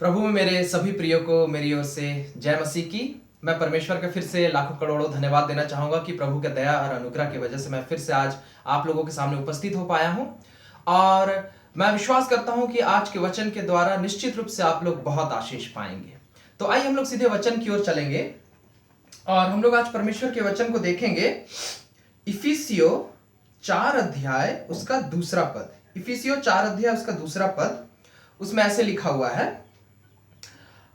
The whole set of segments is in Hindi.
प्रभु में मेरे सभी प्रियो को मेरी ओर से जय मसीह की। मैं परमेश्वर का फिर से लाखों करोड़ों धन्यवाद देना चाहूंगा कि प्रभु के दया और अनुग्रह की वजह से मैं फिर से आज आप लोगों के सामने उपस्थित हो पाया हूं। और मैं विश्वास करता हूं कि आज के वचन के द्वारा निश्चित रूप से आप लोग बहुत आशीष पाएंगे। तो आइए हम लोग सीधे वचन की ओर चलेंगे और हम लोग आज परमेश्वर के वचन को देखेंगे। इफिसियो 4 अध्याय उसका दूसरा पद, इफिसियो 4 अध्याय उसका दूसरा पद, उसमें ऐसे लिखा हुआ है,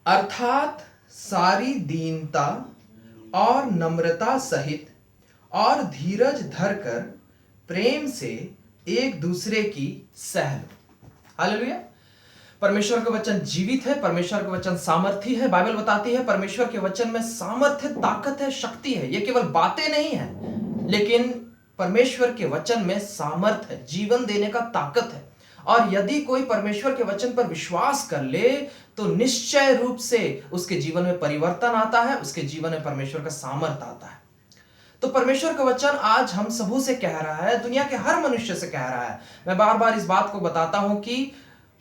अर्थात सारी दीनता और नम्रता सहित और धीरज धरकर प्रेम से एक दूसरे की सह लो। हालेलुया। परमेश्वर का वचन जीवित है, परमेश्वर का वचन सामर्थी है। बाइबल बताती है परमेश्वर के वचन में सामर्थ्य, ताकत है, शक्ति है। ये केवल बातें नहीं है, लेकिन परमेश्वर के वचन में सामर्थ है, जीवन देने का ताकत है। और यदि कोई परमेश्वर के वचन पर विश्वास कर ले तो निश्चय रूप से उसके जीवन में परिवर्तन आता है, उसके जीवन में परमेश्वर का सामर्थ आता है। तो परमेश्वर का वचन आज हम सबों से कह रहा है, दुनिया के हर मनुष्य से कह रहा है। मैं बार बार इस बात को बताता हूं कि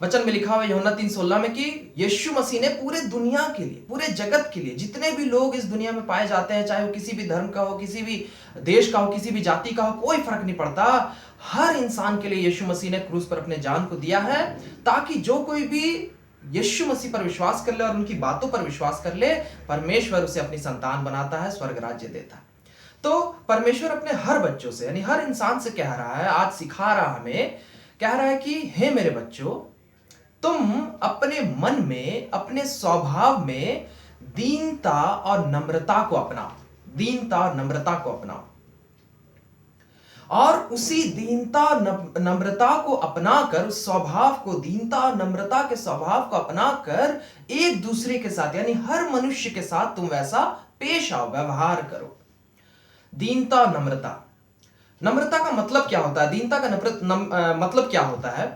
वचन में लिखा हुआ है यूहन्ना 3:16 में कि यीशु मसीह ने पूरे दुनिया के लिए, पूरे जगत के लिए, जितने भी लोग इस दुनिया में पाए जाते हैं, चाहे वो किसी भी धर्म का हो, किसी भी देश का हो, किसी भी जाति का हो, कोई फर्क नहीं पड़ता, हर इंसान के लिए यीशु मसीह ने क्रूस पर अपने जान को दिया है, ताकि जो कोई भी यीशु मसीह पर विश्वास कर ले और उनकी बातों पर विश्वास कर ले, परमेश्वर उसे अपनी संतान बनाता है, स्वर्ग राज्य देता है। तो परमेश्वर अपने हर बच्चों से, यानी हर इंसान से कह रहा है, आज सिखा रहा हमें, कह रहा है कि हे मेरे बच्चों, तुम अपने मन में, अपने स्वभाव में दीनता और नम्रता को अपनाओ, दीनता और नम्रता को अपनाओ। और उसी दीनता नम्रता को अपनाकर, उस स्वभाव को, दीनता और नम्रता के स्वभाव को अपनाकर एक दूसरे के साथ, यानी हर मनुष्य के साथ तुम वैसा पेश आओ, व्यवहार करो। दीनता और नम्रता, नम्रता का मतलब क्या होता है? दीनता का मतलब क्या होता है?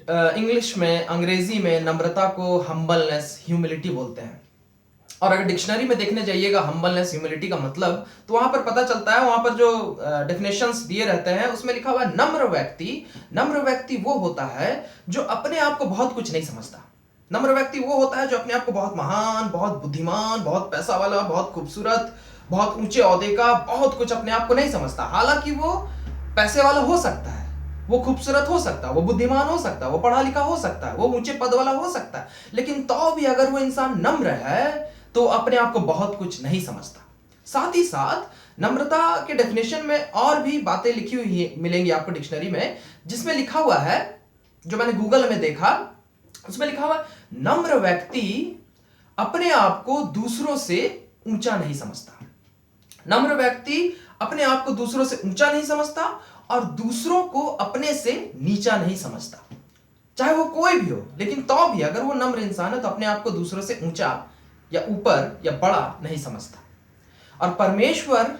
इंग्लिश में, अंग्रेजी में नम्रता को हम्बलनेस, ह्यूमिलिटी बोलते हैं। और अगर डिक्शनरी में देखने जाइएगा हम्बलनेस, ह्यूमिलिटी का मतलब, तो वहां पर पता चलता है, वहां पर जो डेफिनेशंस दिए रहते हैं उसमें लिखा हुआ है नम्र व्यक्ति। नम्र व्यक्ति वो होता है जो अपने आप को बहुत कुछ नहीं समझता। नम्र व्यक्ति वो होता है जो अपने आप को बहुत महान, बहुत बुद्धिमान, बहुत पैसा वाला, बहुत खूबसूरत, बहुत ऊंचे ओहदे का, बहुत कुछ अपने आप को नहीं समझता। हालांकि वो पैसे वाला हो सकता है, वो खूबसूरत हो सकता है, वो बुद्धिमान हो सकता है, वो पढ़ा लिखा हो सकता है, वो ऊंचे पद वाला हो सकता है, लेकिन तो भी अगर वो इंसान नम्र है तो अपने आप को बहुत कुछ नहीं समझता। साथ ही साथ नम्रता के डेफिनेशन में और भी बातें लिखी हुई मिलेंगी आपको डिक्शनरी में, जिसमें लिखा हुआ है, जो मैंने गूगल में देखा, उसमें लिखा हुआ नम्र व्यक्ति अपने आप को दूसरों से ऊंचा नहीं समझता। नम्र व्यक्ति अपने आप को दूसरों से ऊंचा नहीं समझता और दूसरों को अपने से नीचा नहीं समझता, चाहे वो कोई भी हो। लेकिन तो भी अगर वो नम्र इंसान है तो अपने आप को दूसरों से ऊंचा या ऊपर या बड़ा नहीं समझता। और परमेश्वर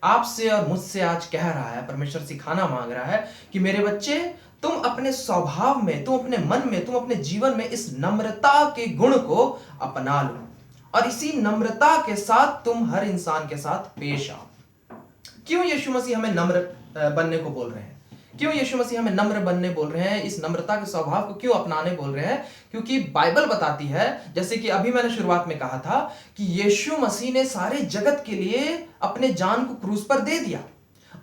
आपसे और मुझसे आज कह रहा है, परमेश्वर सिखाना मांग रहा है कि मेरे बच्चे, तुम अपने स्वभाव में, तुम अपने मन में, तुम अपने जीवन में इस नम्रता के गुण को अपना लो और इसी नम्रता के साथ तुम हर इंसान के साथ पेश आओ। क्यों यीशु मसीह हमें नम्र बनने को बोल रहे हैं? क्यों यीशु मसीह हमें नम्र बनने बोल रहे हैं? इस नम्रता के स्वभाव को क्यों अपनाने बोल रहे हैं? क्योंकि बाइबल बताती है, जैसे कि अभी मैंने शुरुआत में कहा था, कि यीशु मसीह ने सारे जगत के लिए अपने जान को क्रूस पर दे दिया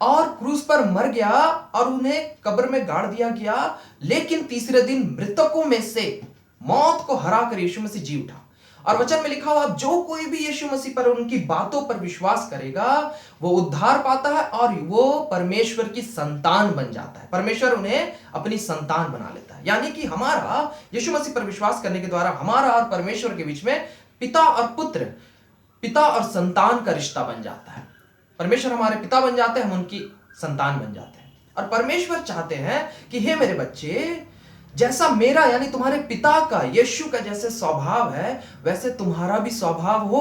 और क्रूस पर मर गया और उन्हें कब्र में गाड़ दिया गया, लेकिन तीसरे दिन मृतकों में से मौत को हराकर यीशु मसीह जी उठा। और वचन में लिखा हुआ, जो कोई भी यीशु मसीह पर, उनकी बातों पर विश्वास करेगा, वो उद्धार पाता है और वो परमेश्वर की संतान बन जाता है। परमेश्वर उन्हें अपनी संतान बना लेता है। यानी कि हमारा यीशु मसीह पर विश्वास करने के द्वारा हमारा और परमेश्वर के बीच में पिता और पुत्र, पिता और संतान का रिश्ता बन जाता है। परमेश्वर हमारे पिता बन जाते हैं, हम उनकी संतान बन जाते हैं। और परमेश्वर चाहते हैं कि हे मेरे बच्चे, जैसा मेरा, यानी तुम्हारे पिता का, यीशु का जैसे स्वभाव है, वैसे तुम्हारा भी स्वभाव हो।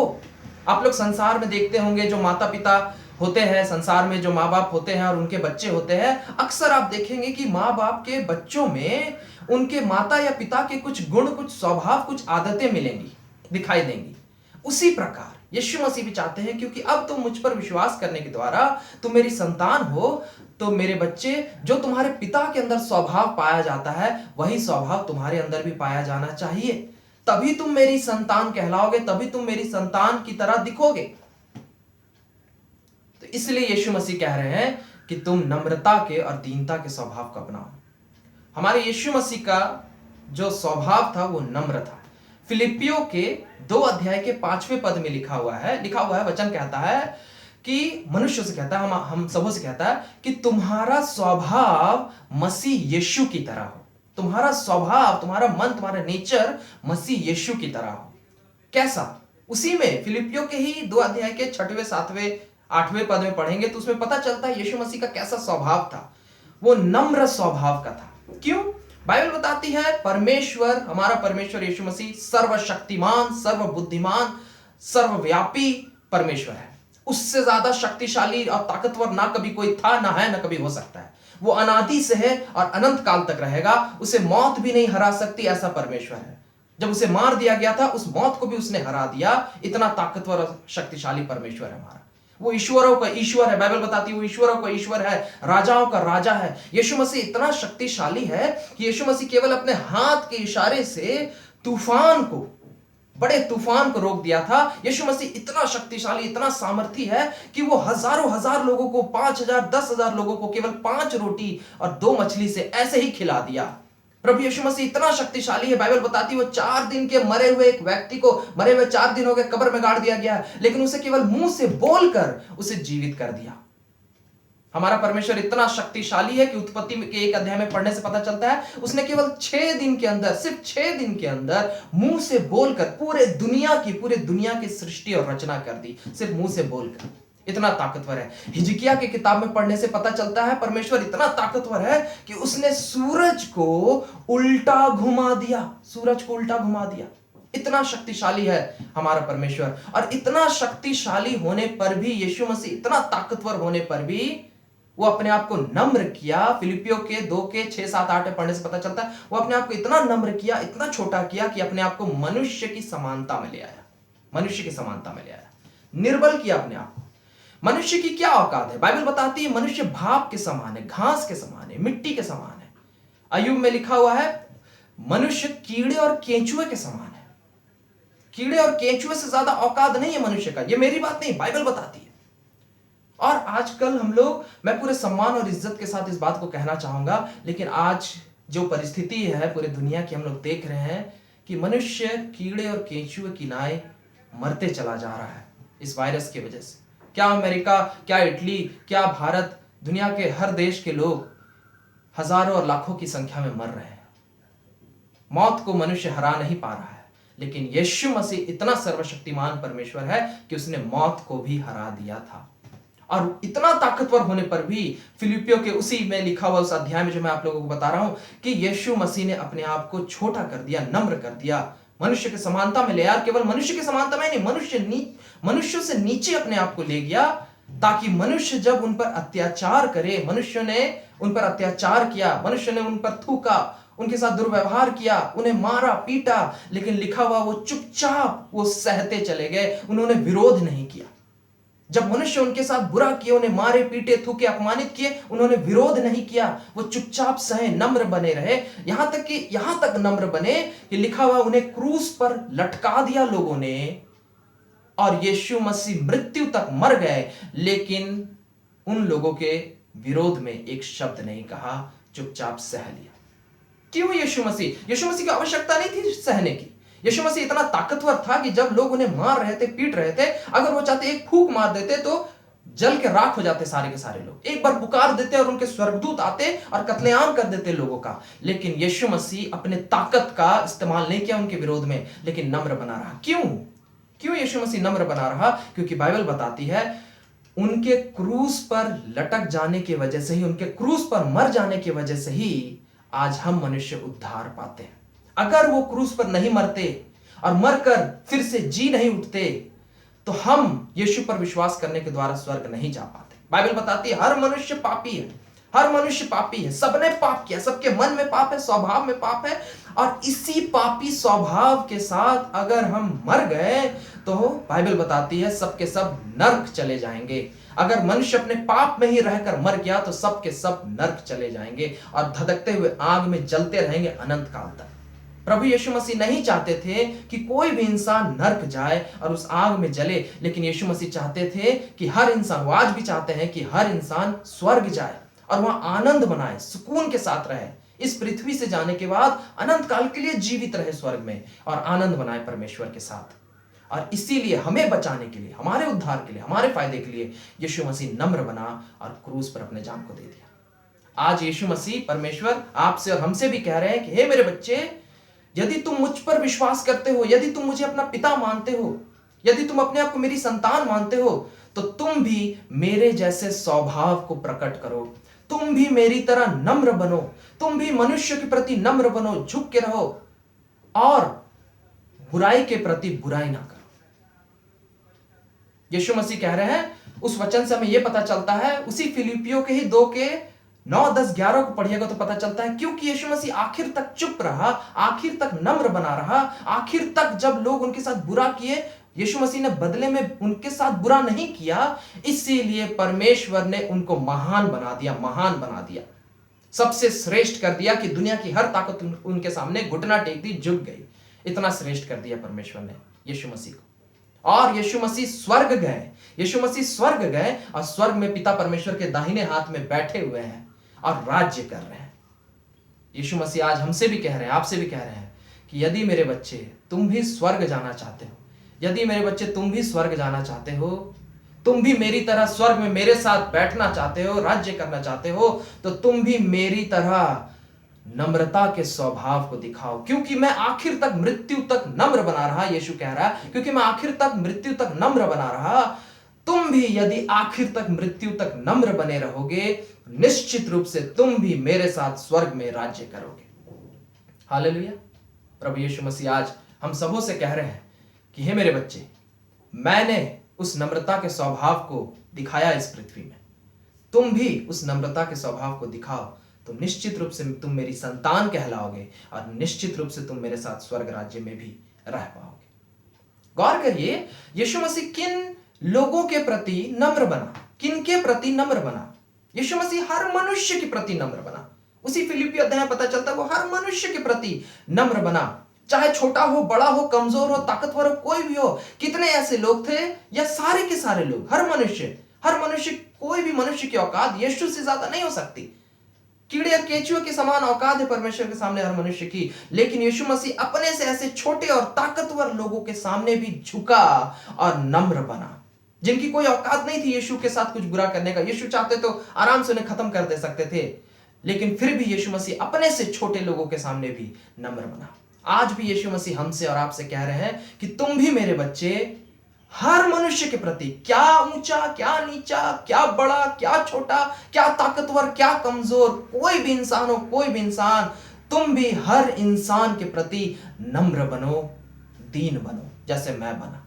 आप लोग संसार में देखते होंगे, जो माता पिता होते हैं, संसार में जो माँ बाप होते हैं और उनके बच्चे होते हैं, अक्सर आप देखेंगे कि माँ बाप के बच्चों में उनके माता या पिता के कुछ गुण, कुछ स्वभाव, कुछ आदतें मिलेंगी, दिखाई देंगी। उसी प्रकार यीशु मसीह भी चाहते हैं, क्योंकि अब तुम मुझ पर विश्वास करने के द्वारा तुम मेरी संतान हो, तो मेरे बच्चे, जो तुम्हारे पिता के अंदर स्वभाव पाया जाता है, वही स्वभाव तुम्हारे अंदर भी पाया जाना चाहिए। तभी तुम मेरी संतान कहलाओगे, तभी तुम मेरी संतान की तरह दिखोगे। तो इसलिए यीशु मसीह कह रहे हैं कि तुम नम्रता के और दीनता के स्वभाव को अपनाओ। हमारे यीशु मसीह का जो स्वभाव था वो नम्र था। फिलिपियों के 2 अध्याय के 5वें पद में लिखा हुआ है, वचन कहता है कि मनुष्य से कहता है, हम सबों से कहता है कि तुम्हारा स्वभाव मसीह यीशु की तरह हो। तुम्हारा स्वभाव, तुम्हारा मन, तुम्हारा नेचर मसीह यीशु की तरह हो। कैसा? उसी में फिलिपियों के ही 2 अध्याय के 6वें, 7वें, 8वें पद में पढ़ेंगे तो उसमें पता चलता है यीशु मसीह का कैसा स्वभाव था। वो नम्र स्वभाव का था। क्यों? बाइबल बताती है परमेश्वर, हमारा परमेश्वर यीशु मसीह सर्वशक्तिमान, सर्वबुद्धिमान, सर्वव्यापी परमेश्वर है। उससे ज्यादा शक्तिशाली और ताकतवर ना कभी कोई था, ना है, ना कभी हो सकता है। वो अनादि से है और अनंत काल तक रहेगा। उसे मौत भी नहीं हरा सकती, ऐसा परमेश्वर है। जब उसे मार दिया गया था, उस मौत को भी उसने हरा दिया। इतना ताकतवर और शक्तिशाली परमेश्वर है हमारा। वो ईश्वरों का ईश्वर है। बाइबल बताती है वो ईश्वरों का ईश्वर है, राजाओं का राजा है। यीशु मसीह इतना शक्तिशाली है कि यीशु मसीह केवल अपने हाथ के इशारे से तूफान को, बड़े तूफान को रोक दिया था। यीशु मसीह इतना शक्तिशाली, इतना सामर्थी है कि वो हजारों हजार लोगों को, 5,000, 10,000 लोगों को केवल 5 रोटी और 2 मछली से ऐसे ही खिला दिया। प्रभु यीशु मसीह इतना शक्तिशाली है। बाइबल बताती है वो 4 दिन के मरे हुए एक व्यक्ति को, मरे हुए 4 दिन हो गए, कब्र में गाड़ दिया गया, लेकिन उसे केवल मुंह से बोलकर उसे जीवित कर दिया। हमारा परमेश्वर इतना शक्तिशाली है कि उत्पत्ति के 1 अध्याय में पढ़ने से पता चलता है उसने केवल 6 दिन के अंदर, सिर्फ 6 दिन के अंदर मुंह से बोलकर पूरे दुनिया की सृष्टि और रचना कर दी, सिर्फ मुंह से बोलकर। इतना ताकतवर है। हिजकिया की किताब में पढ़ने से पता चलता है परमेश्वर इतना ताकतवर है कि उसने सूरज को उल्टा घुमा दिया, सूरज को उल्टा घुमा दिया। इतना शक्तिशाली है हमारा परमेश्वर। और इतना शक्तिशाली होने पर भी, यीशु मसीह इतना ताकतवर होने पर भी वो अपने आप को नम्र किया। फिलिपियों के 2 के 6, 7, 8 में पढ़ने से पता चलता है वो अपने आप को इतना नम्र किया, इतना छोटा किया कि अपने आप को मनुष्य की समानता में ले आया। मनुष्य की समानता में ले आया, निर्बल किया अपने आप को। मनुष्य की क्या औकात है? बाइबल बताती है मनुष्य भाप के समान है, घास के समान है, मिट्टी के समान है। अय्यूब में लिखा हुआ है मनुष्य कीड़े और केंचुए के समान है। कीड़े और केंचुए से ज्यादा औकात नहीं है मनुष्य का। ये मेरी बात नहीं, बाइबल बताती है। और आजकल हम लोग, मैं पूरे सम्मान और इज्जत के साथ इस बात को कहना चाहूंगा, लेकिन आज जो परिस्थिति है पूरे दुनिया की, हम लोग देख रहे हैं कि मनुष्य कीड़े और केंचुए की नाई मरते चला जा रहा है इस वायरस की वजह से। क्या अमेरिका, क्या इटली, क्या भारत, दुनिया के हर देश के लोग हजारों और लाखों की संख्या में मर रहे हैं। मौत को मनुष्य हरा नहीं पा रहा है, लेकिन यीशु मसीह इतना सर्वशक्तिमान परमेश्वर है कि उसने मौत को भी हरा दिया था। और इतना ताकतवर होने पर भी फिलिपियों के उसी में लिखा हुआ उस अध्याय में जो मैं आप लोगों को बता रहा हूं कि यीशु मसीह ने अपने आप को छोटा कर दिया, नम्र कर दिया, मनुष्य की समानता में ले आया। केवल मनुष्य की समानता में नहीं, मनुष्य से नीचे अपने आप को ले गया, ताकि मनुष्य जब उन पर अत्याचार करे, मनुष्य ने उन पर अत्याचार किया, मनुष्य ने उन पर थूका, उनके साथ दुर्व्यवहार किया, उन्हें मारा पीटा, लेकिन लिखा हुआ वो चुपचाप वो सहते चले गए, उन्होंने विरोध नहीं किया। जब मनुष्य उनके साथ बुरा किया, उन्हें मारे पीटे, थूके, अपमानित किए, उन्होंने विरोध नहीं किया, वो चुपचाप सहे, नम्र बने रहे। यहां तक नम्र बने कि लिखा हुआ उन्हें क्रूस पर लटका दिया लोगों ने, और यीशु मसीह मृत्यु तक मर गए, लेकिन उन लोगों के विरोध में एक शब्द नहीं कहा, चुपचाप सह लिया। क्यों? यीशु मसीह की आवश्यकता नहीं थी सहने की। यीशु मसीह इतना ताकतवर था कि जब लोग उन्हें मार रहे थे, पीट रहे थे, अगर वो चाहते एक फूंक मार देते तो जल के राख हो जाते सारे के सारे लोग। एक बार पुकार देते और उनके स्वर्गदूत आते और कत्लेआम कर देते लोगों का। लेकिन यीशु मसीह अपने ताकत का इस्तेमाल नहीं किया उनके विरोध में, लेकिन नम्र बना रहा। क्यों यीशु मसीह नम्र बना रहा? क्योंकि बाइबल बताती है उनके क्रूस पर लटक जाने की वजह से ही, उनके क्रूस पर मर जाने की वजह से ही आज हम मनुष्य उद्धार पाते हैं। अगर वो क्रूस पर नहीं मरते और मरकर फिर से जी नहीं उठते तो हम यीशु पर विश्वास करने के द्वारा स्वर्ग नहीं जा पाते। बाइबल बताती है हर मनुष्य पापी है, हर मनुष्य पापी है, सबने पाप किया, सबके मन में पाप है, स्वभाव में पाप है, और इसी पापी स्वभाव के साथ अगर हम मर गए तो बाइबल बताती है सबके सब नर्क चले जाएंगे। अगर मनुष्य अपने पाप में ही रहकर मर गया तो सब के सब नर्क चले जाएंगे और धधकते हुए आग में जलते रहेंगे अनंत काल तक। प्रभु यीशु मसीह नहीं चाहते थे कि कोई भी इंसान नर्क जाए और उस आग में जले, लेकिन यीशु मसीह चाहते थे कि हर इंसान, वो आज भी चाहते हैं कि हर इंसान स्वर्ग जाए और वहां आनंद बनाए, सुकून के साथ रहे, इस पृथ्वी से जाने के बाद अनंत काल के लिए जीवित रहे स्वर्ग में और आनंद बनाए परमेश्वर के साथ। और इसीलिए हमें बचाने के लिए, हमारे उद्धार के लिए, हमारे फायदे के लिए यीशु मसीह नम्र बना और क्रूस पर अपने जान को दे दिया। आज यीशु मसीह परमेश्वर आपसे और हमसे भी कह रहे हैं कि हे मेरे बच्चे, यदि तुम मुझ पर विश्वास करते हो, यदि तुम मुझे अपना पिता मानते हो, यदि तुम अपने आप को मेरी संतान मानते हो, तो तुम भी मेरे जैसे स्वभाव को प्रकट करो, तुम भी मेरी तरह नम्र बनो, तुम भी मनुष्य के प्रति नम्र बनो, झुक के रहो और बुराई के प्रति बुराई ना करो। यीशु मसीह कह रहे हैं, उस वचन से हमें यह पता चलता है, उसी फिलिपियों के ही 2 के 9, 10, 11 को पढ़िएगा तो पता चलता है, क्योंकि यीशु मसीह आखिर तक चुप रहा, आखिर तक नम्र बना रहा, आखिर तक जब लोग उनके साथ बुरा किए, यीशु मसीह ने बदले में उनके साथ बुरा नहीं किया, इसीलिए परमेश्वर ने उनको महान बना दिया, महान बना दिया, सबसे श्रेष्ठ कर दिया कि दुनिया की हर ताकत उनके सामने घुटना टेक दी, झुक गई। इतना श्रेष्ठ कर दिया परमेश्वर ने यीशु मसीह को। और यीशु मसीह स्वर्ग गए, यीशु मसीह स्वर्ग गए और स्वर्ग में पिता परमेश्वर के दाहिने हाथ में बैठे हुए हैं और राज्य कर रहे हैं। यीशु मसीह आज हमसे भी कह रहे हैं, आपसे भी कह रहे हैं कि यदि मेरे बच्चे तुम भी स्वर्ग जाना चाहते हो, यदि मेरे बच्चे तुम भी स्वर्ग जाना चाहते हो, तुम भी मेरी तरह स्वर्ग में मेरे साथ बैठना चाहते हो, राज्य करना चाहते हो, तो तुम भी मेरी तरह नम्रता के स्वभाव को दिखाओ, क्योंकि मैं आखिर तक मृत्यु तक नम्र बना रहा। यीशु कह रहा है, क्योंकि मैं आखिर तक मृत्यु तक नम्र बना रहा, तुम भी यदि आखिर तक मृत्यु तक नम्र बने रहोगे, निश्चित रूप से तुम भी मेरे साथ स्वर्ग में राज्य करोगे। हालेलुया। प्रभु यीशु मसीह आज हम सबों से कह रहे हैं कि हे मेरे बच्चे, मैंने उस नम्रता के स्वभाव को दिखाया इस पृथ्वी में, तुम भी उस नम्रता के स्वभाव को दिखाओ, तो निश्चित रूप से तुम मेरी संतान कहलाओगे और निश्चित रूप से तुम मेरे साथ स्वर्ग राज्य में भी रह पाओगे। गौर करिए, यीशु मसीह किन लोगों के प्रति नम्र बना, किन के प्रति नम्र बना? यीशु मसीह हर मनुष्य के प्रति नम्र बना। उसी फिलिप्पी अध्याय पता चलता है वो हर मनुष्य के प्रति नम्र बना, चाहे छोटा हो, बड़ा हो, कमजोर हो, ताकतवर हो, कोई भी हो। कितने ऐसे लोग थे, या सारे के सारे लोग, हर मनुष्य, कोई भी मनुष्य की औकात यीशु से ज्यादा नहीं हो सकती। कीड़े और केचुए के समान औकात है परमेश्वर के सामने हर मनुष्य की, लेकिन यीशु मसीह अपने से ऐसे छोटे और ताकतवर लोगों के सामने भी झुका और नम्र बना, जिनकी कोई औकात नहीं थी यीशु के साथ कुछ बुरा करने का। यीशु चाहते तो आराम से उन्हें खत्म कर दे सकते थे, लेकिन फिर भी यीशु मसीह अपने से छोटे लोगों के सामने भी नम्र बना। आज भी यीशु मसीह हमसे और आपसे कह रहे हैं कि तुम भी मेरे बच्चे हर मनुष्य के प्रति, क्या ऊंचा, क्या नीचा, क्या बड़ा, क्या छोटा, क्या ताकतवर, क्या कमजोर, कोई भी इंसान हो, कोई भी इंसान, तुम भी हर इंसान के प्रति नम्र बनो, दीन बनो, जैसे मैं बना।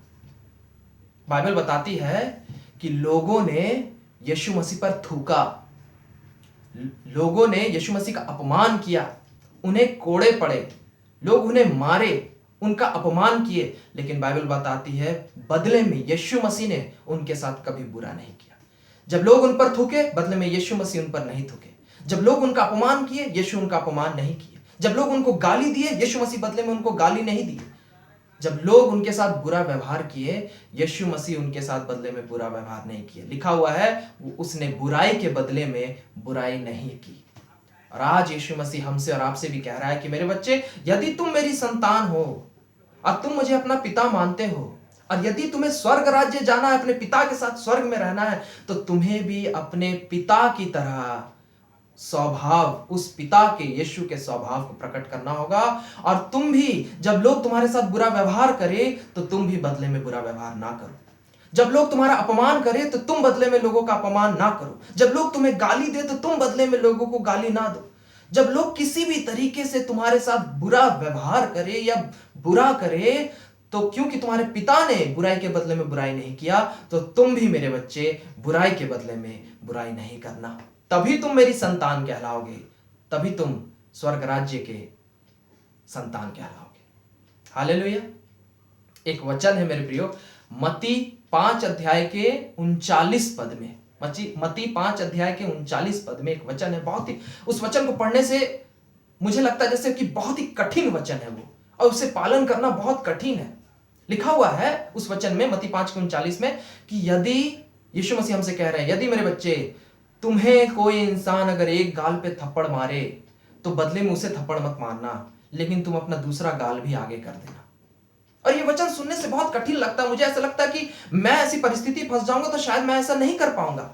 बाइबल बताती है कि लोगों ने यीशु मसीह पर थूका, लोगों ने यीशु मसीह का अपमान किया, उन्हें कोड़े पड़े, लोग उन्हें मारे, उनका अपमान किए, लेकिन बाइबल बताती है बदले में यीशु मसीह ने उनके साथ कभी बुरा नहीं किया। जब लोग उन पर थूके, बदले में यीशु मसीह उन पर नहीं थूके। जब लोग उनका अपमान किए, यीशु उनका अपमान नहीं किए। जब लोग उनको गाली दिए, यीशु मसीह बदले में उनको गाली नहीं दी। जब लोग उनके साथ बुरा व्यवहार किए, यीशु मसीह उनके साथ बदले में बुरा व्यवहार नहीं किया। लिखा हुआ है उसने बुराई के बदले में बुराई नहीं की। और आज यीशु मसीह हमसे और आपसे भी कह रहा है कि मेरे बच्चे, यदि तुम मेरी संतान हो और तुम मुझे अपना पिता मानते हो, और यदि तुम्हें स्वर्ग राज्य जाना है, अपने पिता के साथ स्वर्ग में रहना है, तो तुम्हें भी अपने पिता की तरह स्वभाव, उस पिता के, यीशु के स्वभाव को प्रकट करना होगा। और तुम भी, जब लोग तुम्हारे साथ बुरा व्यवहार करें, तो तुम भी बदले में बुरा व्यवहार ना करो। जब लोग तुम्हारा अपमान करें, तो तुम बदले में लोगों का अपमान ना करो। जब लोग तुम्हें गाली दे, तो तुम बदले में लोगों को गाली ना दो। जब लोग किसी भी तरीके से तुम्हारे साथ बुरा व्यवहार करे या बुरा करे, तो क्योंकि तुम्हारे पिता ने बुराई के बदले में बुराई नहीं किया, तो तुम भी मेरे बच्चे बुराई के बदले में बुराई नहीं करना। तभी तुम मेरी संतान कहलाओगे, तभी तुम स्वर्ग राज्य के संतान कहलाओगे। हालेलुया। एक वचन है मेरे प्रियो, मत्ती 5 अध्याय के 39 पद में, मत्ती 5 अध्याय के 39 पद में एक वचन है, बहुत ही, उस वचन को पढ़ने से मुझे लगता है जैसे कि बहुत ही कठिन वचन है वो, और उसे पालन करना बहुत कठिन है। लिखा हुआ है उस वचन में मत्ती 5:39 में कि यदि यीशु मसीह हमसे कह रहे हैं, यदि मेरे बच्चे तुम्हें कोई इंसान अगर एक गाल पे थप्पड़ मारे तो बदले में उसे थप्पड़ मत मारना, लेकिन तुम अपना दूसरा गाल भी आगे कर देना। और ये वचन सुनने से बहुत कठिन लगता है। मुझे ऐसा लगता है कि मैं ऐसी परिस्थिति फंस जाऊंगा तो शायद मैं ऐसा नहीं कर पाऊंगा।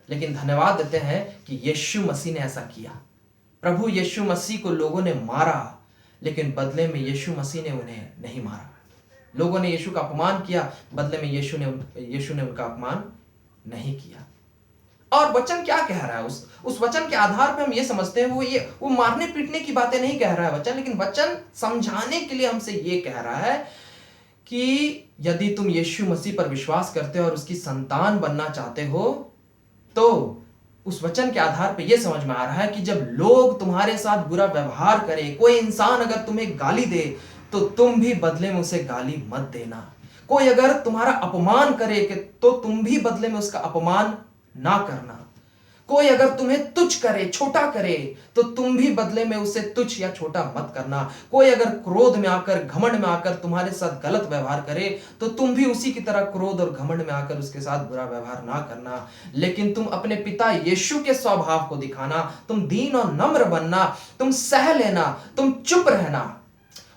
लेकिन धन्यवाद देते हैं कि यीशु मसीह ने ऐसा किया। प्रभु यीशु मसीह को लोगों ने मारा, लेकिन बदले में यीशु मसीह ने उन्हें नहीं मारा। लोगों ने यीशु का अपमान किया, बदले में यीशु ने उनका अपमान नहीं किया। और वचन क्या कह रहा है? उस वचन के आधार पर हम ये समझते हैं वो मारने पीटने की बातें नहीं कह रहा है वचन, लेकिन वचन समझाने के लिए हमसे ये कह रहा है कि यदि तुम यीशु मसीह पर विश्वास करते हो और उसकी संतान बनना चाहते हो, तो उस वचन के आधार पर यह समझ में आ रहा है कि जब लोग तुम्हारे साथ बुरा व्यवहार करे, कोई इंसान अगर तुम्हें गाली दे तो तुम भी बदले में उसे गाली मत देना। कोई अगर तुम्हारा अपमान करे तो तुम भी बदले में उसका अपमान ना करना। कोई अगर तुम्हें तुच्छ करे, छोटा करे, तो तुम भी बदले में उसे तुच्छ या छोटा मत करना। कोई अगर क्रोध में आकर, घमंड में आकर तुम्हारे साथ गलत व्यवहार करे तो तुम भी उसी की तरह क्रोध और घमंड में आकर उसके साथ बुरा व्यवहार ना करना, लेकिन तुम अपने पिता यीशु के स्वभाव को दिखाना। तुम दीन और नम्र बनना, तुम सह लेना, तुम चुप रहना।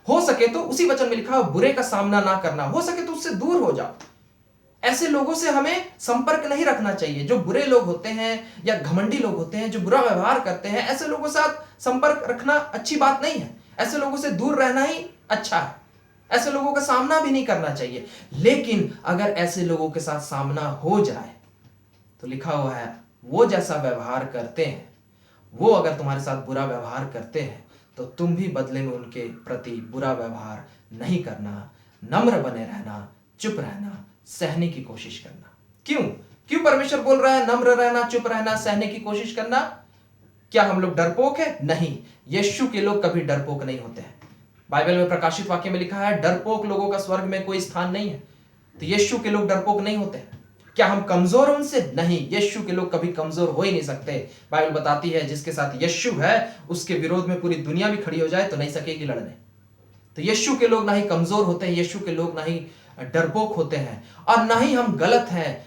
हो सके तो उसी वचन में लिखा है बुरे का सामना ना करना। हो सके तो उससे दूर हो जाओ। ऐसे लोगों से हमें संपर्क नहीं रखना चाहिए। जो बुरे लोग होते हैं या घमंडी लोग होते हैं, जो बुरा व्यवहार करते हैं, ऐसे लोगों के साथ संपर्क रखना अच्छी बात नहीं है। ऐसे लोगों से दूर रहना ही अच्छा है। ऐसे लोगों का सामना भी नहीं करना चाहिए। लेकिन अगर ऐसे लोगों के साथ सामना हो जाए तो लिखा हुआ है वो जैसा व्यवहार करते हैं, वो अगर तुम्हारे साथ बुरा व्यवहार करते हैं तो तुम भी बदले में उनके प्रति बुरा व्यवहार नहीं करना, नम्र बने रहना, चुप रहना, सहने की कोशिश करना। क्यों परमेश्वर बोल रहा है नम्र रहना, चुप रहना, सहने की कोशिश करना? क्या हम लोग डरपोक है? नहीं, यीशु के लोग कभी डरपोक नहीं होते हैं। बाइबल में प्रकाशित वाक्य में लिखा है डरपोक लोगों का स्वर्ग में कोई स्थान नहीं है। तो यीशु के लोग डरपोक नहीं होते हैं। क्या हम कमजोर हैं उनसे? नहीं, यीशु के लोग कभी कमजोर हो ही नहीं सकते। बाइबल बताती है जिसके साथ यीशु है उसके विरोध में पूरी दुनिया भी खड़ी हो जाए तो नहीं सकेगी लड़ने। तो यीशु के लोग ना ही कमजोर होते हैं, यीशु के लोग ना ही डरपोक होते हैं, और ना ही हम गलत हैं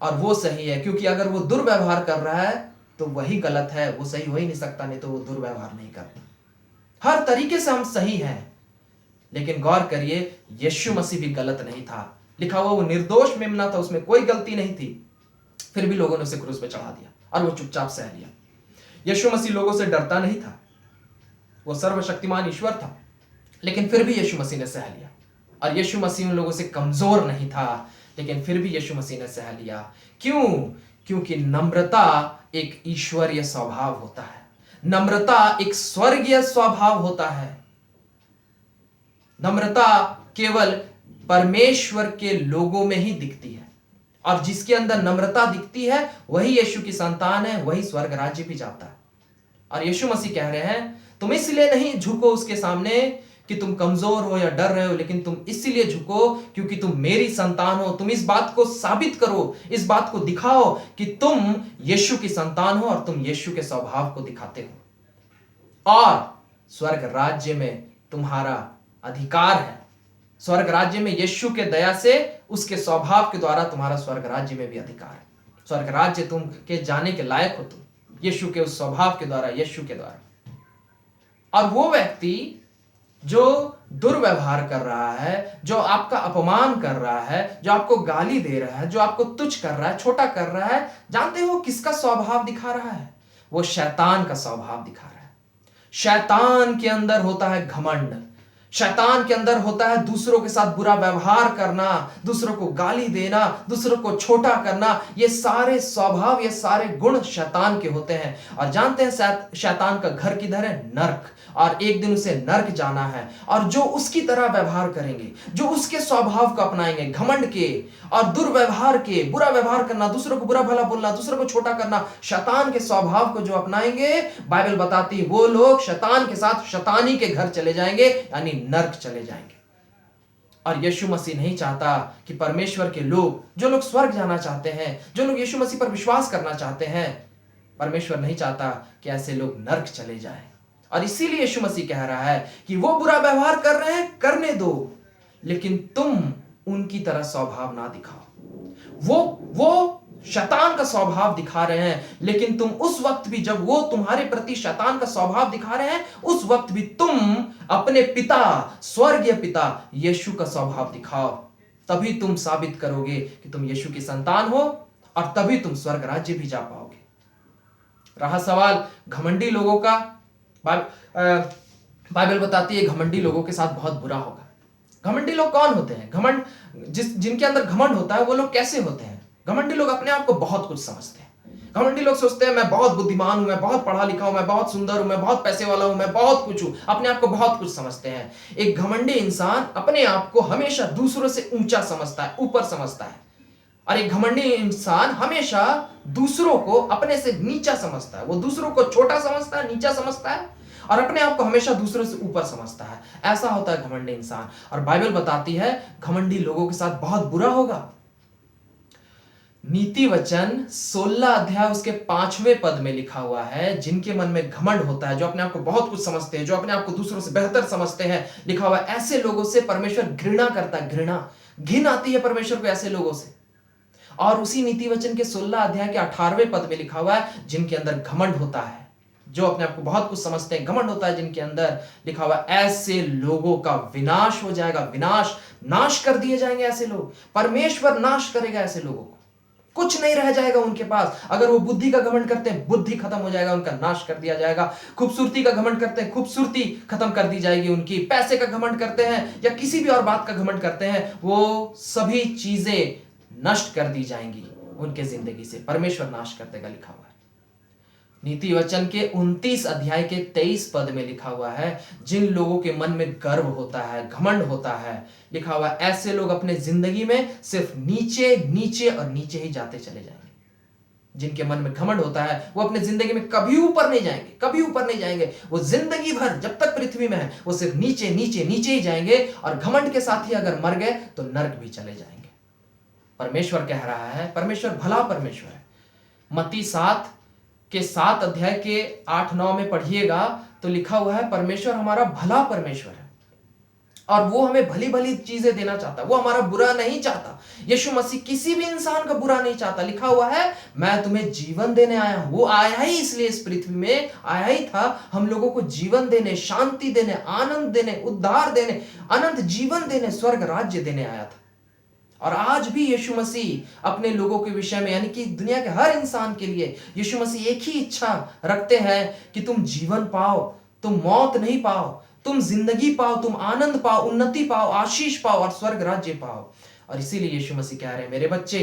और वो सही है। क्योंकि अगर वो दुर्व्यवहार कर रहा है तो वही गलत है, वो सही हो ही नहीं सकता, नहीं तो वो दुर्व्यवहार नहीं करता। हर तरीके से हम सही हैं। लेकिन गौर करिए यीशु मसीह भी गलत नहीं था। लिखा हुआ वो निर्दोष मेमना था, उसमें कोई गलती नहीं थी, फिर भी लोगों ने उसे क्रूस पे चढ़ा दिया और वो चुपचाप सह लिया। यीशु मसीह लोगों से डरता नहीं था, वो सर्वशक्तिमान ईश्वर था, लेकिन फिर भी यीशु मसीह ने सह लिया। और यीशु मसीह उन लोगों से कमजोर नहीं था, लेकिन फिर भी यीशु मसीह ने सह लिया। क्यों? क्योंकि नम्रता एक ईश्वरीय स्वभाव होता है। नम्रता एक स्वर्गीय स्वभाव होता है। नम्रता केवल परमेश्वर के लोगों में ही दिखती है, और जिसके अंदर नम्रता दिखती है वही यीशु की संतान है, वही स्वर्ग राज्य भी जाता है। और यीशु मसीह कह रहे हैं तुम इसलिए नहीं झुको उसके सामने कि तुम कमजोर हो या डर रहे हो, लेकिन तुम इसीलिए झुको क्योंकि तुम मेरी संतान हो। तुम इस बात को साबित करो, इस बात को दिखाओ कि तुम यीशु की संतान हो और तुम यीशु के स्वभाव को दिखाते हो। और स्वर्ग राज्य में तुम्हारा अधिकार है। स्वर्ग राज्य में यीशु के दया से, उसके स्वभाव के द्वारा तुम्हारा स्वर्ग राज्य में भी अधिकार है। स्वर्ग राज्य तुम के जाने के लायक हो तुम यीशु के उस स्वभाव के द्वारा, यीशु के द्वारा। और वो व्यक्ति जो दुर्व्यवहार कर रहा है, जो आपका अपमान कर रहा है, जो आपको गाली दे रहा है, जो आपको तुच्छ कर रहा है, छोटा कर रहा है, जानते हो किसका स्वभाव दिखा रहा है? वो शैतान का स्वभाव दिखा रहा है। शैतान के अंदर होता है घमंड, शैतान के अंदर होता है दूसरों के साथ बुरा व्यवहार करना, दूसरों को गाली देना, दूसरों को छोटा करना। ये सारे स्वभाव, ये सारे गुण शैतान के होते हैं। और जानते हैं शैतान का घर किधर है? नर्क। और एक दिन उसे नर्क जाना है। और जो उसकी तरह व्यवहार करेंगे, जो उसके स्वभाव को अपनाएंगे, घमंड के और दुर्व्यवहार के, बुरा व्यवहार करना, दूसरों को बुरा भला बोलना, दूसरों को छोटा करना, शैतान के स्वभाव को जो अपनाएंगे, बाइबल बताती है वो लोग शैतान के साथ शैतानी के घर चले जाएंगे, यानी नर्क चले जाएंगे। और यीशु मसीह नहीं चाहता कि परमेश्वर के लोग, जो लोग स्वर्ग जाना चाहते हैं, जो लोग यीशु मसीह पर विश्वास करना चाहते हैं, परमेश्वर नहीं चाहता कि ऐसे लोग नर्क चले जाएं। और इसीलिए यीशु मसीह कह रहा है कि वो बुरा व्यवहार कर रहे हैं, करने दो, लेकिन तुम उनकी तरह स्वभाव ना दिखाओ। वो शैतान का स्वभाव दिखा रहे हैं, लेकिन तुम उस वक्त भी, जब वो तुम्हारे प्रति शैतान का स्वभाव दिखा रहे हैं, उस वक्त भी तुम अपने पिता, स्वर्गीय पिता यीशु का स्वभाव दिखाओ। तभी तुम साबित करोगे कि तुम यीशु की संतान हो, और तभी तुम स्वर्ग राज्य भी जा पाओगे। रहा सवाल घमंडी लोगों का, बाइबल बताती है घमंडी लोगों के साथ बहुत बुरा होगा। घमंडी लोग कौन होते हैं? घमंड जिनके अंदर घमंड होता है वो लोग कैसे होते हैं? घमंडी लोग अपने आप को बहुत कुछ समझते हैं। घमंडी लोग सोचते हैं मैं बहुत बुद्धिमान हूं, मैं बहुत पढ़ा लिखा हूं, मैं बहुत सुंदर हूं, मैं बहुत पैसे वाला हूं, मैं बहुत कुछ हूं। अपने आप को बहुत कुछ समझते हैं। एक घमंडी इंसान अपने आप को हमेशा दूसरों से ऊंचा समझता है, ऊपर समझता है। और एक घमंडी इंसान हमेशा दूसरों को अपने से नीचा समझता है। वो दूसरों को छोटा समझता है, नीचा समझता है, और अपने आप को हमेशा दूसरों से ऊपर समझता है। ऐसा होता है घमंडी इंसान। और बाइबल बताती है घमंडी लोगों के साथ बहुत बुरा होगा। नीति वचन 16 अध्याय उसके 5वें पद में लिखा हुआ है, जिनके मन में घमंड होता है, जो अपने आप को बहुत कुछ समझते हैं, जो अपने आप को दूसरों से बेहतर समझते हैं, लिखा हुआ है ऐसे लोगों से परमेश्वर घृणा करता है। घिन आती है परमेश्वर को ऐसे लोगों से। और उसी नीति वचन के 16 अध्याय के 18वें पद में लिखा हुआ है, जिनके अंदर घमंड होता है, जो अपने आप को बहुत कुछ समझते हैं, घमंड होता है जिनके अंदर, लिखा हुआ है ऐसे लोगों का विनाश हो जाएगा। नाश कर दिए जाएंगे ऐसे लोग। परमेश्वर नाश करेगा ऐसे लोगों को, कुछ नहीं रह जाएगा उनके पास। अगर वो बुद्धि का घमंड करते हैं, बुद्धि खत्म हो जाएगा, उनका नाश कर दिया जाएगा। खूबसूरती का घमंड करते हैं, खूबसूरती खत्म कर दी जाएगी उनकी। पैसे का घमंड करते हैं या किसी भी और बात का घमंड करते हैं, वो सभी चीजें नष्ट कर दी जाएंगी उनके जिंदगी से। परमेश्वर नाश कर देगा, लिखा हुआ है। नीति वचन के 29 अध्याय के 23 पद में लिखा हुआ है, जिन लोगों के मन में गर्व होता है, घमंड होता है, लिखा हुआ है ऐसे लोग अपने जिंदगी में सिर्फ नीचे नीचे और नीचे ही जाते चले जाएंगे। जिनके मन में घमंड होता है वो अपने जिंदगी में कभी ऊपर नहीं जाएंगे, कभी ऊपर नहीं जाएंगे। वो जिंदगी भर जब तक पृथ्वी में है वो सिर्फ नीचे नीचे नीचे ही जाएंगे, और घमंड के साथ ही अगर मर गए तो नरक भी चले जाएंगे। परमेश्वर कह रहा है, परमेश्वर भला परमेश्वर है। मत्ती 7 अध्याय के 8-9 में पढ़िएगा तो लिखा हुआ है परमेश्वर हमारा भला परमेश्वर है, और वो हमें भली भली चीजें देना चाहता है। वो हमारा बुरा नहीं चाहता। यीशु मसीह किसी भी इंसान का बुरा नहीं चाहता। लिखा हुआ है मैं तुम्हें जीवन देने आया हूं। वो आया ही इसलिए इस पृथ्वी में आया ही था, हम लोगों को जीवन देने, शांति देने, आनंद देने, उद्धार देने, अनंत जीवन देने, स्वर्ग राज्य देने आया था। और आज भी यीशु मसीह अपने लोगों के विषय में, यानी कि दुनिया के हर इंसान के लिए यीशु मसीह एक ही इच्छा रखते हैं कि तुम जीवन पाओ, तुम मौत नहीं पाओ, तुम जिंदगी पाओ, तुम आनंद पाओ, उन्नति पाओ, आशीष पाओ और स्वर्ग राज्य पाओ। और इसीलिए यीशु मसीह कह रहे हैं मेरे बच्चे,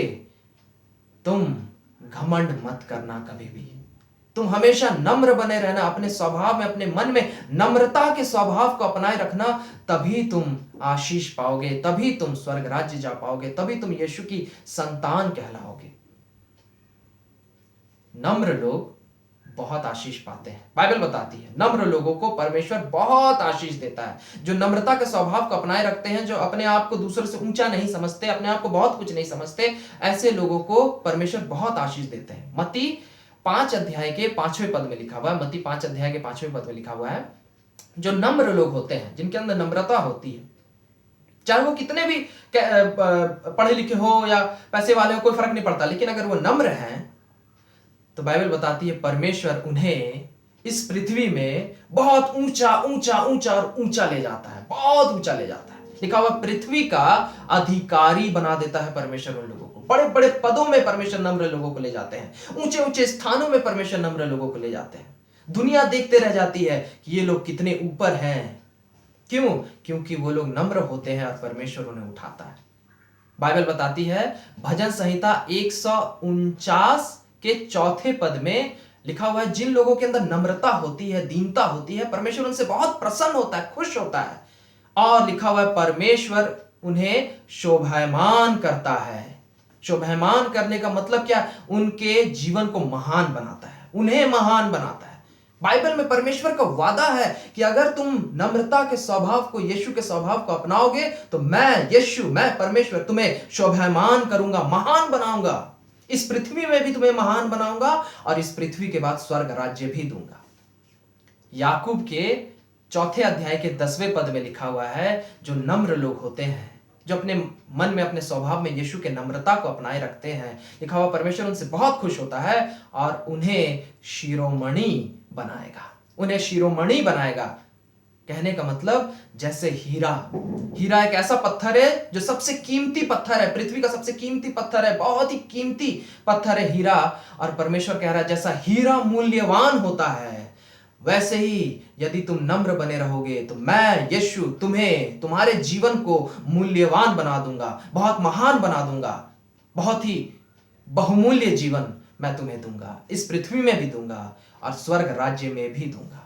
तुम घमंड मत करना कभी भी। तुम हमेशा नम्र बने रहना, अपने स्वभाव में, अपने मन में नम्रता के स्वभाव को अपनाए रखना, तभी तुम आशीष पाओगे, तभी तुम स्वर्ग राज्य जा पाओगे, तभी तुम यीशु की संतान कहलाओगे। नम्र लोग बहुत आशीष पाते हैं। बाइबल बताती है नम्र लोगों को परमेश्वर बहुत आशीष देता है। जो नम्रता के स्वभाव को अपनाए रखते हैं, जो अपने आप को दूसरों से ऊंचा नहीं समझते, अपने आप को बहुत कुछ नहीं समझते, ऐसे लोगों को परमेश्वर बहुत आशीष देते हैं। मत्ती 5 अध्याय के 5वें पद में लिखा हुआ है, मत्ती 5 अध्याय के 5वें पद में लिखा हुआ है, जो नम्र लोग होते हैं, जिनके अंदर नम्रता होती है, चाहे वो कितने भी पढ़े लिखे हो या पैसे वाले हो, कोई फर्क नहीं पड़ता, लेकिन अगर वो नम्र हैं तो बाइबल बताती है परमेश्वर उन्हें इस पृथ्वी में बहुत ऊंचा ऊंचा ऊंचा और ऊंचा ले जाता है, बहुत ऊंचा ले जाता है। लिखा हुआ पृथ्वी का अधिकारी बना देता है परमेश्वर उन लोगों को। बड़े बड़े पदों में परमेश्वर नम्र लोगों को ले जाते हैं, ऊंचे ऊंचे स्थानों में परमेश्वर नम्र लोगों को ले जाते हैं। दुनिया देखते रह जाती है कि ये लोग कितने ऊपर हैं। क्यों? क्योंकि वो लोग नम्र होते हैं और परमेश्वर उन्हें उठाता है। बाइबल बताती है भजन संहिता 149 के 4 पद में लिखा हुआ है, जिन लोगों के अंदर नम्रता होती है, दीनता होती है, परमेश्वर उनसे बहुत प्रसन्न होता है, खुश होता है। और लिखा हुआ है परमेश्वर उन्हें शोभायमान करता है। शोभायमान करने का मतलब क्या? उनके जीवन को महान बनाता है, उन्हें महान बनाता है। बाइबल में परमेश्वर का वादा है कि अगर तुम नम्रता के स्वभाव को, यीशु के स्वभाव को अपनाओगे तो मैं परमेश्वर तुम्हें शोभायमान करूंगा, महान बनाऊंगा। इस पृथ्वी में भी तुम्हें महान बनाऊंगा और इस पृथ्वी के बाद स्वर्ग राज्य भी दूंगा। याकूब के 4 अध्याय के 10वें पद में लिखा हुआ है, जो नम्र लोग होते हैं, जो अपने मन में अपने स्वभाव में यीशु के नम्रता को अपनाए रखते हैं, लिखा हुआ परमेश्वर उनसे बहुत खुश होता है और उन्हें शिरोमणि बनाएगा। उन्हें शिरोमणि बनाएगा, कहने का मतलब जैसे हीरा। हीरा एक ऐसा पत्थर है जो सबसे कीमती पत्थर है, पृथ्वी का सबसे कीमती पत्थर है, बहुत ही कीमती पत्थर है हीरा। और परमेश्वर कह रहा है जैसा हीरा मूल्यवान होता है, वैसे ही यदि तुम नम्र बने रहोगे तो मैं यीशु तुम्हें, तुम्हारे जीवन को मूल्यवान बना दूंगा, बहुत महान बना दूंगा, बहुत ही बहुमूल्य जीवन मैं तुम्हें दूंगा, इस पृथ्वी में भी दूंगा और स्वर्ग राज्य में भी दूंगा।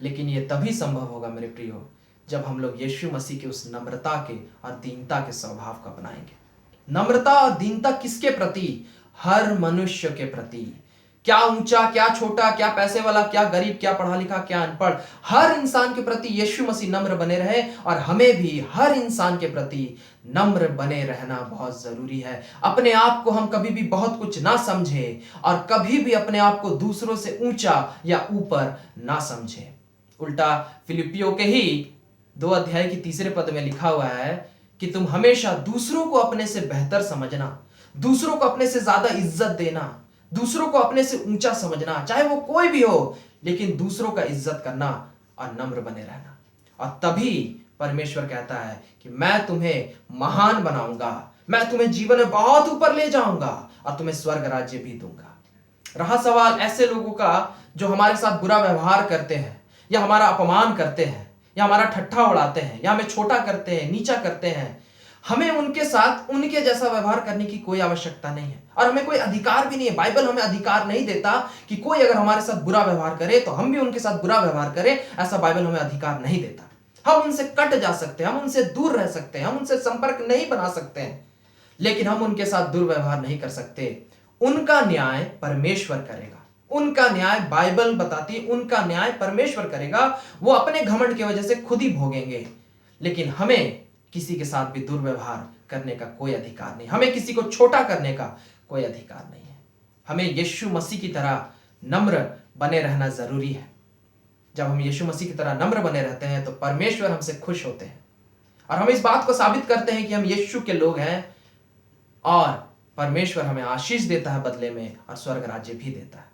लेकिन यह तभी संभव होगा मेरे प्रियो, जब हम लोग यीशु मसीह के उस नम्रता के और दीनता के स्वभाव को अपनाएंगे। नम्रता और दीनता किसके प्रति? हर मनुष्य के प्रति। क्या ऊंचा, क्या छोटा, क्या पैसे वाला, क्या गरीब, क्या पढ़ा लिखा, क्या अनपढ़, हर इंसान के प्रति यीशु मसीह नम्र बने रहे। और हमें भी हर इंसान के प्रति नम्र बने रहना बहुत जरूरी है। अपने आप को हम कभी भी बहुत कुछ ना समझे और कभी भी अपने आप को दूसरों से ऊंचा या ऊपर ना समझे। उल्टा फिलिपियों के ही 2 अध्याय की 3 पद में लिखा हुआ है कि तुम हमेशा दूसरों को अपने से बेहतर समझना, दूसरों को अपने से ज्यादा इज्जत देना, दूसरों को अपने से ऊंचा समझना, चाहे वो कोई भी हो, लेकिन दूसरों का इज्जत करना और नम्र बने रहना। और तभी परमेश्वर कहता है कि मैं तुम्हें महान बनाऊंगा, मैं तुम्हें जीवन में बहुत ऊपर ले जाऊंगा और तुम्हें स्वर्ग राज्य भी दूंगा। रहा सवाल ऐसे लोगों का जो हमारे साथ बुरा व्यवहार करते हैं या हमारा अपमान करते हैं या हमारा ठट्ठा उड़ाते हैं या हमें छोटा करते हैं, नीचा करते हैं, हमें उनके साथ उनके जैसा व्यवहार करने की कोई आवश्यकता नहीं है और हमें कोई अधिकार भी नहीं है। बाइबल हमें अधिकार नहीं देता कि कोई अगर हमारे साथ बुरा व्यवहार करे तो हम भी उनके साथ बुरा व्यवहार करें, ऐसा बाइबल हमें अधिकार नहीं देता। हम उनसे कट जा सकते हैं, हम उनसे दूर रह सकते हैं, हम उनसे संपर्क नहीं बना सकते हैं, लेकिन हम उनके साथ दुर्व्यवहार नहीं कर सकते। उनका न्याय परमेश्वर करेगा, उनका न्याय बाइबल बताती है, उनका न्याय परमेश्वर करेगा। वो अपने घमंड की वजह से खुद ही भोगेंगे, लेकिन हमें किसी के साथ भी दुर्व्यवहार करने का कोई अधिकार नहीं, हमें किसी को छोटा करने का कोई अधिकार नहीं है। हमें यीशु मसीह की तरह नम्र बने रहना जरूरी है। जब हम यीशु मसीह की तरह नम्र बने रहते हैं तो परमेश्वर हमसे खुश होते हैं और हम इस बात को साबित करते हैं कि हम यीशु के लोग हैं और परमेश्वर हमें आशीष देता है बदले में और स्वर्ग राज्य भी देता है।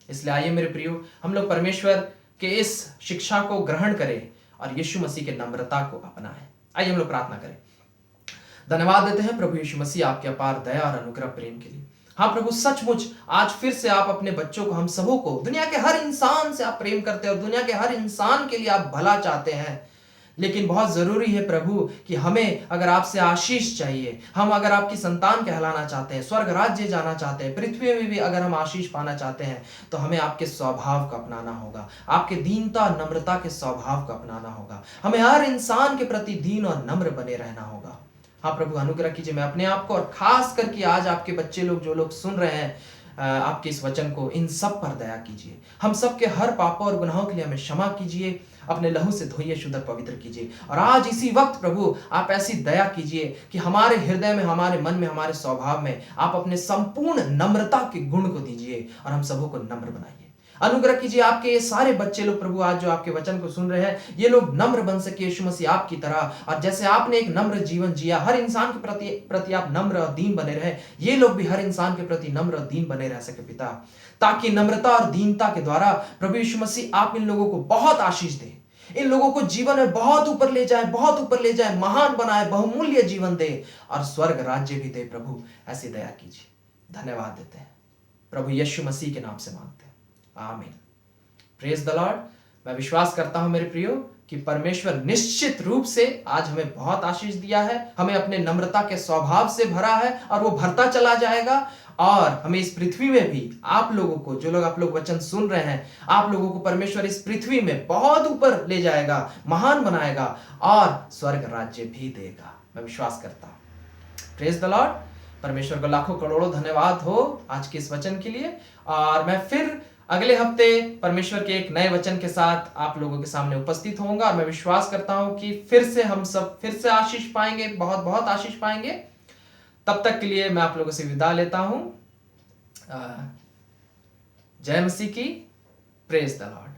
इसलिए आइए मेरे प्रियो, हम लोग परमेश्वर के इस शिक्षा को ग्रहण करें और यीशु मसीह के नम्रता को अपनाएं। आइए हम लोग प्रार्थना करें। धन्यवाद देते हैं प्रभु यीशु मसीह आपके अपार दया और अनुग्रह प्रेम के लिए। हाँ प्रभु, सचमुच आज फिर से आप अपने बच्चों को, हम सबों को, दुनिया के हर इंसान से आप प्रेम करते हैं और दुनिया के हर इंसान के लिए आप भला चाहते हैं। लेकिन बहुत जरूरी है प्रभु कि हमें अगर आपसे आशीष चाहिए, हम अगर आपकी संतान कहलाना चाहते हैं, स्वर्ग राज्य जाना चाहते हैं, पृथ्वी में भी अगर हम आशीष पाना चाहते हैं, तो हमें आपके स्वभाव को अपनाना होगा, आपके दीनता नम्रता के स्वभाव को अपनाना होगा। हमें हर इंसान के प्रति दीन और नम्र बने रहना होगा। हाँ प्रभु, अनुग्रह कीजिए मैं अपने आप को और खास करके आज आपके बच्चे लोग, जो लोग सुन रहे हैं आपके इस वचन को, इन सब पर दया कीजिए। हम सब के हर पापों और गुनाहों के लिए हमें क्षमा कीजिए, अपने लहू से धोइए, शुद्ध पवित्र कीजिए। और आज इसी वक्त प्रभु आप ऐसी दया कीजिए कि हमारे हृदय में, हमारे मन में, हमारे स्वभाव में आप अपने संपूर्ण नम्रता के गुण को दीजिए और हम सबों को नम्र बनाइए। अनुग्रह कीजिए आपके ये सारे बच्चे लोग प्रभु आज जो आपके वचन को सुन रहे हैं, ये लोग नम्र बन सके यीशु मसीह आपकी तरह। और जैसे आपने एक नम्र जीवन जिया, हर इंसान के प्रति आप नम्र और दीन बने रहे, ये लोग भी हर इंसान के प्रति नम्र और दीन बने रह सके पिता, ताकि नम्रता और दीनता के द्वारा प्रभु यीशु मसीह आप इन लोगों को बहुत आशीष दे, इन लोगों को जीवन में बहुत ऊपर ले जाए, बहुत ऊपर ले जाए, महान बनाए, बहुमूल्य जीवन दे और स्वर्ग राज्य भी दे। प्रभु ऐसी दया कीजिए। धन्यवाद देते हैं प्रभु यीशु मसीह के नाम से मांगते हैं, आमीन। Praise the Lord. मैं विश्वास करता हूं मेरे प्रियो कि परमेश्वर निश्चित रूप से आज हमें बहुत आशीष दिया है, हमें अपने नम्रता के स्वभाव से भरा है और वो भरता चला जाएगा। और हमें इस पृथ्वी में भी आप लोगों को, जो लोग आप लोग वचन सुन रहे हैं, आप लोगों को परमेश्वर इस पृथ्वी में बहुत ऊपर ले जाएगा, महान बनाएगा और स्वर्ग राज्य भी देगा। मैं विश्वास करता हूं। Praise the Lord. परमेश्वर को लाखों करोड़ों धन्यवाद हो आज के इस वचन के लिए। और मैं फिर अगले हफ्ते परमेश्वर के एक नए वचन के साथ आप लोगों के सामने उपस्थित होऊंगा और मैं विश्वास करता हूं कि फिर से हम सब फिर से आशीष पाएंगे, बहुत बहुत आशीष पाएंगे। तब तक के लिए मैं आप लोगों से विदा लेता हूं। जय मसीह की। Praise the Lord.